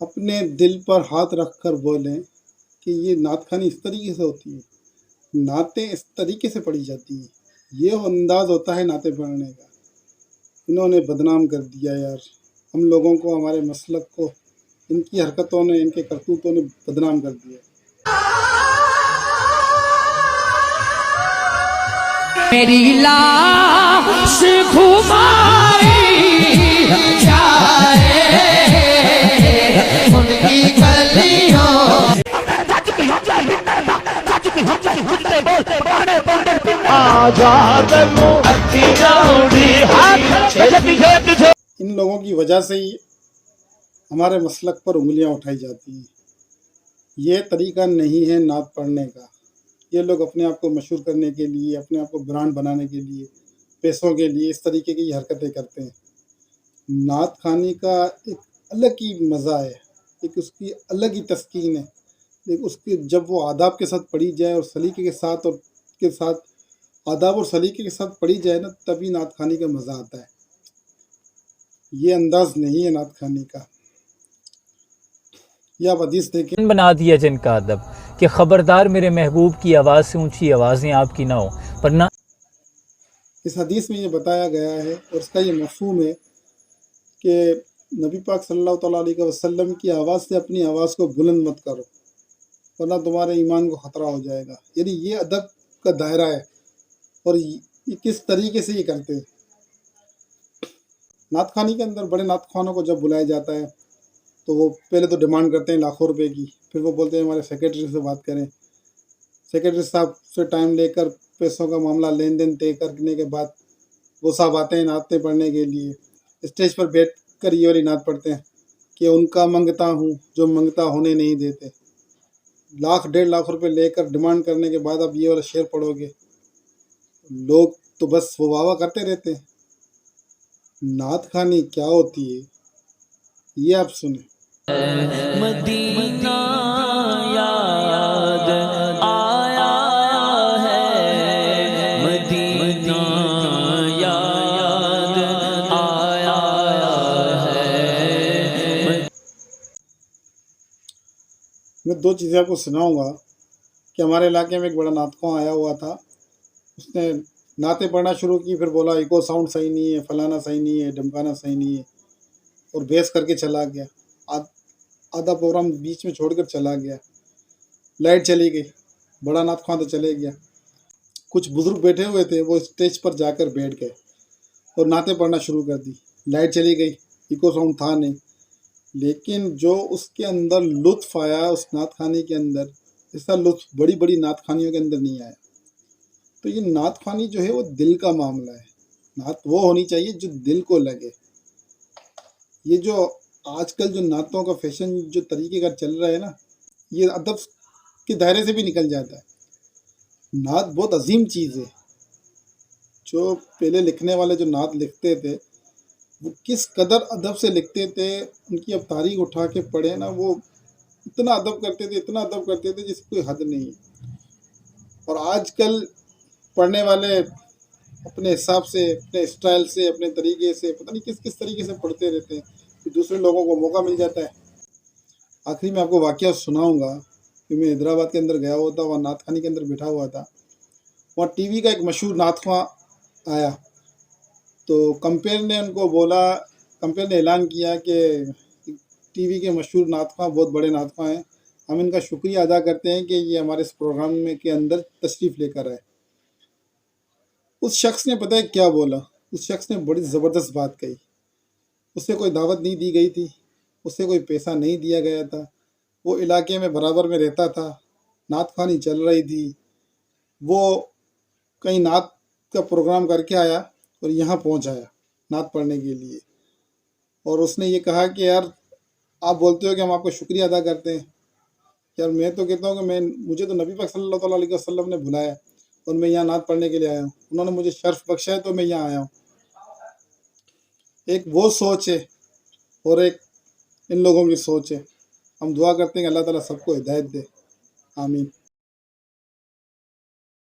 اپنے دل پر ہاتھ رکھ کر بولیں کہ یہ نعت خوانی اس طریقے سے ہوتی ہے، نعتیں اس طریقے سے پڑھی جاتی ہیں، یہ انداز ہوتا ہے نعتیں پڑھنے کا۔ انہوں نے بدنام کر دیا یار ہم لوگوں کو، ہمارے مسلک کو، ان کی حرکتوں نے، ان کے کرتوتوں نے بدنام کر دیا۔ میری لاش گھمائی جائے ان کی گلیوں، ان لوگوں کی وجہ سے ہی ہمارے مسلک پر انگلیاں اٹھائی جاتی ہیں۔ یہ طریقہ نہیں ہے نعت پڑھنے کا۔ یہ لوگ اپنے آپ کو مشہور کرنے کے لیے، اپنے آپ کو برانڈ بنانے کے لیے، پیسوں کے لیے اس طریقے کی حرکتیں کرتے ہیں۔ نعت خوانی کا ایک الگ ہی مزہ ہے، ایک اس کی الگ ہی تسکین ہے، لیکن اس کی جب وہ آداب کے ساتھ پڑھی جائے اور سلیقے کے ساتھ آداب اور سلیقے کے ساتھ پڑھی جائے نا، تبھی نعت خوانی کا مزہ آتا ہے۔ یہ انداز نہیں ہے نعت خوانی کا۔ یہ آپ حدیث دیکھیں، بنا دیا جن کا ادب کہ خبردار میرے محبوب کی آواز سے اونچی آوازیں آپ کی نہ ہو، پر نہ اس حدیث میں یہ بتایا گیا ہے اور اس کا یہ مفہوم ہے کہ نبی پاک صلی اللہ تعالیٰ علیہ وسلم کی آواز سے اپنی آواز کو بلند مت کرو، ورنہ تمہارے ایمان کو خطرہ ہو جائے گا۔ یعنی یہ ادب کا دائرہ ہے، اور یہ کس طریقے سے یہ کرتے ہیں۔ نعت خوانی کے اندر بڑے نعت خوانوں کو جب بلایا جاتا ہے تو وہ پہلے تو ڈیمانڈ کرتے ہیں لاکھوں روپے کی، پھر وہ بولتے ہیں ہمارے سیکریٹری سے بات کریں، سیکریٹری صاحب سے ٹائم لے کر پیسوں کا معاملہ لین دین طے کرنے کے بعد وہ صاحب آتے ہیں نعتیں پڑھنے کے لیے، اسٹیج پر بیٹھ کر یہ والی نعت پڑھتے ہیں کہ ان کا منگتا ہوں جو منگتا ہونے نہیں دیتے۔ لاکھ 1.5 لاکھ روپے لے کر ڈیمانڈ کرنے کے بعد اب یہ والا شعر پڑھو گے، لوگ تو بس وہ واہ واہ کرتے رہتے ہیں۔ نعت خوانی کیا ہوتی ہے یہ آپ سنیں۔ مدینہ یاد آیا ہے، مدینہ یاد آیا ہے۔ میں 2 چیزیں آپ کو سناؤں گا کہ ہمارے علاقے میں ایک بڑا نعت خواں آیا ہوا تھا، اس نے نعتیں پڑھنا شروع کی، پھر بولا ایکو ساؤنڈ صحیح نہیں ہے، فلانا صحیح نہیں ہے، ڈمکانا صحیح نہیں ہے، اور بیس کر کے چلا گیا۔ آدھا پروگرام بیچ میں چھوڑ کر چلا گیا، لائٹ چلی گئی، بڑا نعت خواں تو چلے گیا۔ کچھ بزرگ بیٹھے ہوئے تھے، وہ اسٹیج پر جا کر بیٹھ گئے اور نعتیں پڑھنا شروع کر دی۔ لائٹ چلی گئی، ایکو ساؤنڈ تھا نہیں، لیکن جو اس کے اندر لطف آیا اس نعت خوانی کے اندر، ایسا لطف بڑی بڑی نعت خوانیوں کے اندر نہیں آیا۔ تو یہ نعت خوانی جو ہے وہ دل کا معاملہ ہے، نعت وہ ہونی چاہیے جو دل کو لگے۔ یہ جو آج کل جو نعتوں کا فیشن جو طریقے کا چل رہا ہے نا، یہ ادب کے دائرے سے بھی نکل جاتا ہے۔ نعت بہت عظیم چیز ہے۔ جو پہلے لکھنے والے جو نعت لکھتے تھے وہ کس قدر ادب سے لکھتے تھے، ان کی اب تاریخ اٹھا کے پڑھے نا، وہ اتنا ادب کرتے تھے، اتنا ادب کرتے تھے جس کی کوئی حد نہیں ہے۔ اور آج کل پڑھنے والے اپنے حساب سے، اپنے اسٹائل سے، اپنے طریقے سے، پتہ نہیں کس کس طریقے سے پڑھتے رہتے ہیں کہ دوسرے لوگوں کو موقع مل جاتا ہے۔ آخری میں آپ کو واقعہ سناؤں گا کہ میں حیدرآباد کے اندر گیا ہوا تھا، وہاں نعت خوانی کے اندر بیٹھا ہوا تھا، وہاں ٹی وی کا ایک مشہور نعت خواں آیا، تو کمپیر نے ان کو بولا، کمپیر نے اعلان کیا کہ ٹی وی کے مشہور نعت خواں بہت بڑے نعت خواں ہیں، ہم ان کا شکریہ ادا کرتے ہیں کہ یہ ہمارے اس پروگرام میں کے اندر تشریف لے کر آئے۔ اس شخص نے پتہ ہے کیا بولا؟ اس شخص نے بڑی زبردست بات کہی۔ اسے کوئی دعوت نہیں دی گئی تھی، اسے کوئی پیسہ نہیں دیا گیا تھا، وہ علاقے میں برابر میں رہتا تھا، نعت خوانی چل رہی تھی، وہ کہیں نعت کا پروگرام کر کے آیا اور یہاں پہنچ آیا نعت پڑھنے کے لیے، اور اس نے یہ کہا کہ یار آپ بولتے ہو کہ ہم آپ کو شکریہ ادا کرتے ہیں، یار میں تو کہتا ہوں کہ مجھے تو نبی پاک صلی اللہ تعالیٰ علیہ وسلم نے بلایا اور میں یہاں نعت پڑھنے کے لیے آیا ہوں، انہوں نے مجھے شرف بخشا ہے تو میں یہاں آیا ہوں۔ ایک وہ سوچ ہے اور ایک ان لوگوں کی سوچ ہے۔ ہم دعا کرتے ہیں کہ اللہ تعالیٰ سب کو ہدایت دے، آمین۔